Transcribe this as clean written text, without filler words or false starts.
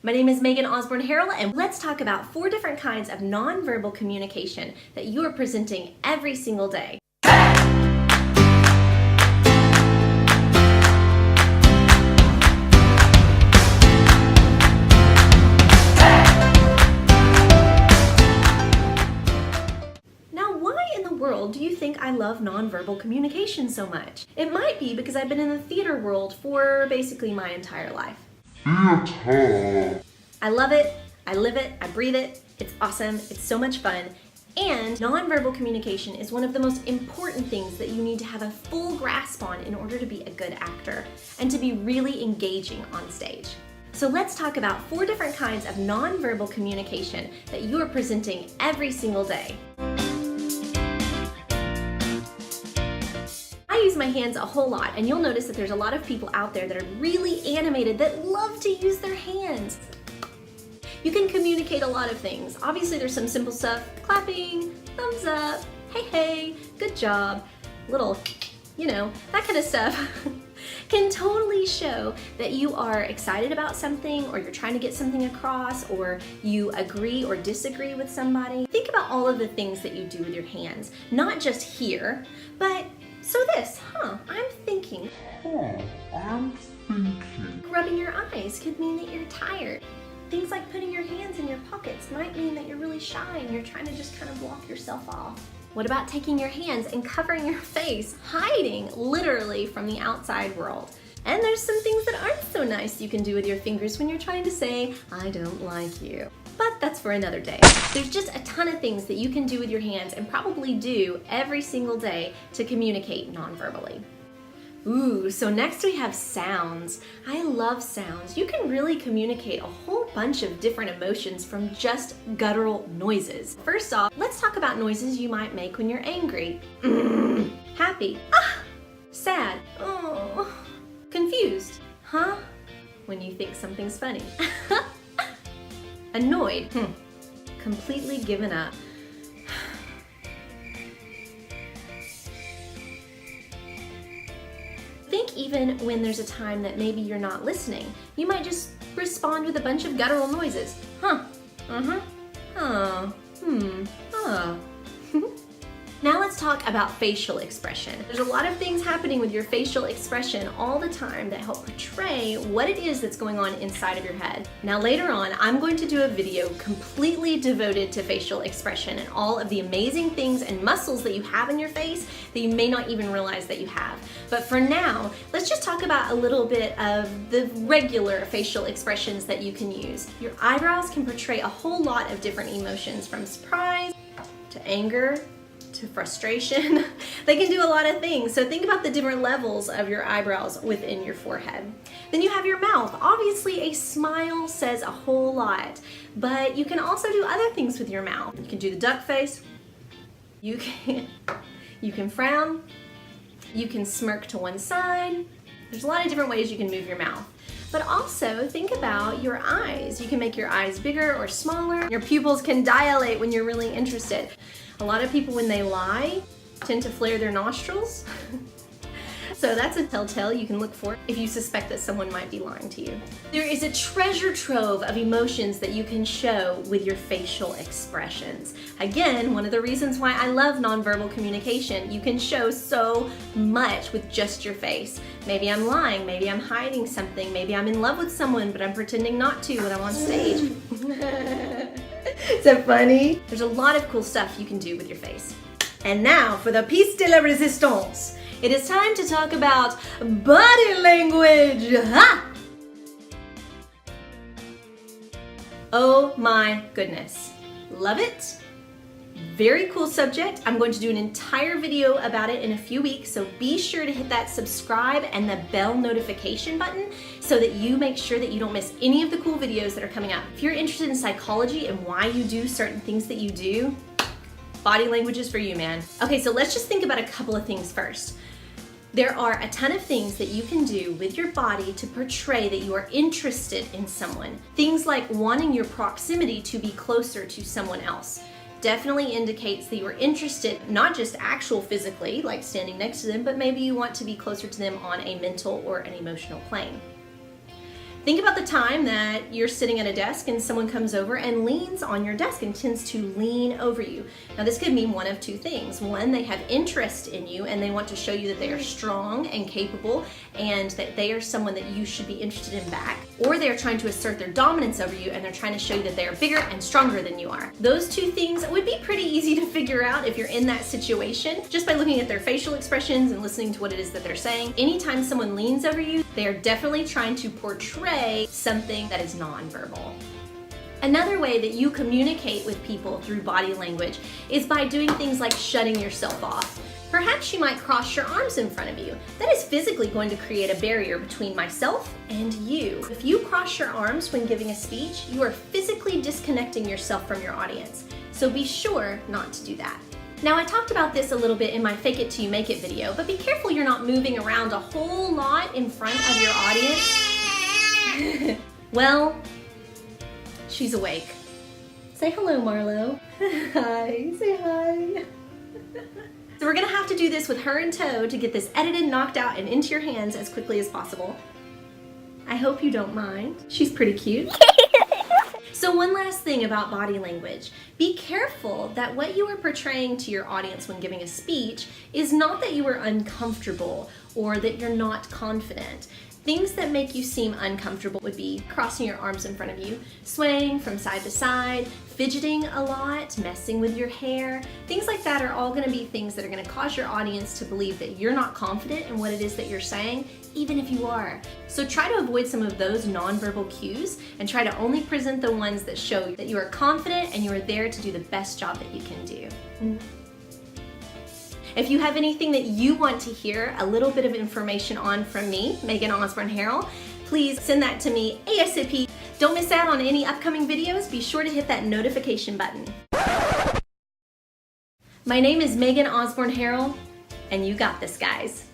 My name is Megan Osborne Harrell, and let's talk about 4 different kinds of nonverbal communication that you are presenting every single day. Now, why in the world do you think I love nonverbal communication so much? It might be because I've been in the theater world for basically my entire life. I love it, I live it, I breathe it, it's awesome, it's so much fun, and nonverbal communication is one of the most important things that you need to have a full grasp on in order to be a good actor and to be really engaging on stage. So let's talk about 4 different kinds of nonverbal communication that you are presenting every single day. I use my hands a whole lot, and you'll notice that there's a lot of people out there that are really animated that love to use their hands. You can communicate a lot of things. Obviously there's some simple stuff, clapping, thumbs up, hey, good job, little, that kind of stuff can totally show that you are excited about something, or you're trying to get something across, or you agree or disagree with somebody. Think about all of the things that you do with your hands, not just here, but I'm thinking. Rubbing your eyes could mean that you're tired. Things like putting your hands in your pockets might mean that you're really shy and you're trying to just kind of block yourself off. What about taking your hands and covering your face, hiding literally from the outside world? And there's some things that aren't so nice you can do with your fingers when you're trying to say, I don't like you. But that's for another day. There's just a ton of things that you can do with your hands and probably do every single day to communicate nonverbally. Ooh, so next we have sounds. I love sounds. You can really communicate a whole bunch of different emotions from just guttural noises. First off, let's talk about noises you might make when you're angry. Happy. Sad. Oh. Confused. Huh? When you think something's funny. Annoyed. Completely given up. Think even when there's a time that maybe you're not listening, you might just respond with a bunch of guttural noises. Now let's talk about facial expression. There's a lot of things happening with your facial expression all the time that help portray what it is that's going on inside of your head. Now later on, I'm going to do a video completely devoted to facial expression and all of the amazing things and muscles that you have in your face that you may not even realize that you have. But for now, let's just talk about a little bit of the regular facial expressions that you can use. Your eyebrows can portray a whole lot of different emotions, from surprise to anger to frustration. They can do a lot of things. So think about the different levels of your eyebrows within your forehead. Then you have your mouth. Obviously a smile says a whole lot, but you can also do other things with your mouth. You can do the duck face. You can frown. You can smirk to one side. There's a lot of different ways you can move your mouth. But also think about your eyes. You can make your eyes bigger or smaller. Your pupils can dilate when you're really interested. A lot of people, when they lie, tend to flare their nostrils. So that's a telltale you can look for if you suspect that someone might be lying to you. There is a treasure trove of emotions that you can show with your facial expressions. Again, one of the reasons why I love nonverbal communication. You can show so much with just your face. Maybe I'm lying, maybe I'm hiding something, maybe I'm in love with someone, but I'm pretending not to when I'm on stage. Is that funny? There's a lot of cool stuff you can do with your face. And now for the piece de la resistance. It is time to talk about body language. Oh my goodness. Love it. Very cool subject. I'm going to do an entire video about it in a few weeks, so be sure to hit that subscribe and the bell notification button so that you make sure that you don't miss any of the cool videos that are coming up. If you're interested in psychology and why you do certain things that you do, body language is for you, man. Okay, so let's just think about a couple of things first. There are a ton of things that you can do with your body to portray that you are interested in someone. Things like wanting your proximity to be closer to someone else. Definitely indicates that you are interested, not just actual physically, like standing next to them, but maybe you want to be closer to them on a mental or an emotional plane. Think about the time that you're sitting at a desk and someone comes over and leans on your desk and tends to lean over you. Now this could mean one of two things. One, they have interest in you and they want to show you that they are strong and capable and that they are someone that you should be interested in back. Or they're trying to assert their dominance over you and they're trying to show you that they are bigger and stronger than you are. Those two things would be pretty easy to figure out if you're in that situation just by looking at their facial expressions and listening to what it is that they're saying. Anytime someone leans over you, they are definitely trying to portray something that is nonverbal. Another way that you communicate with people through body language is by doing things like shutting yourself off. Perhaps you might cross your arms in front of you. That is physically going to create a barrier between myself and you. If you cross your arms when giving a speech, you are physically disconnecting yourself from your audience. So be sure not to do that. Now I talked about this a little bit in my Fake It Till You Make It video, but be careful you're not moving around a whole lot in front of your audience. Well, she's awake. Say hello, Marlo. Hi, say hi. So we're gonna have to do this with her in tow to get this edited, knocked out, and into your hands as quickly as possible. I hope you don't mind. She's pretty cute. So one last thing about body language. Be careful that what you are portraying to your audience when giving a speech is not that you are uncomfortable or that you're not confident. Things that make you seem uncomfortable would be crossing your arms in front of you, swaying from side to side, fidgeting a lot, messing with your hair. Things like that are all going to be things that are going to cause your audience to believe that you're not confident in what it is that you're saying, even if you are. So try to avoid some of those nonverbal cues and try to only present the ones that show that you are confident and you are there to do the best job that you can do. If you have anything that you want to hear a little bit of information on from me, Megan Osborne Harrell, please send that to me ASAP. Don't miss out on any upcoming videos. Be sure to hit that notification button. My name is Megan Osborne Harrell, and you got this, guys.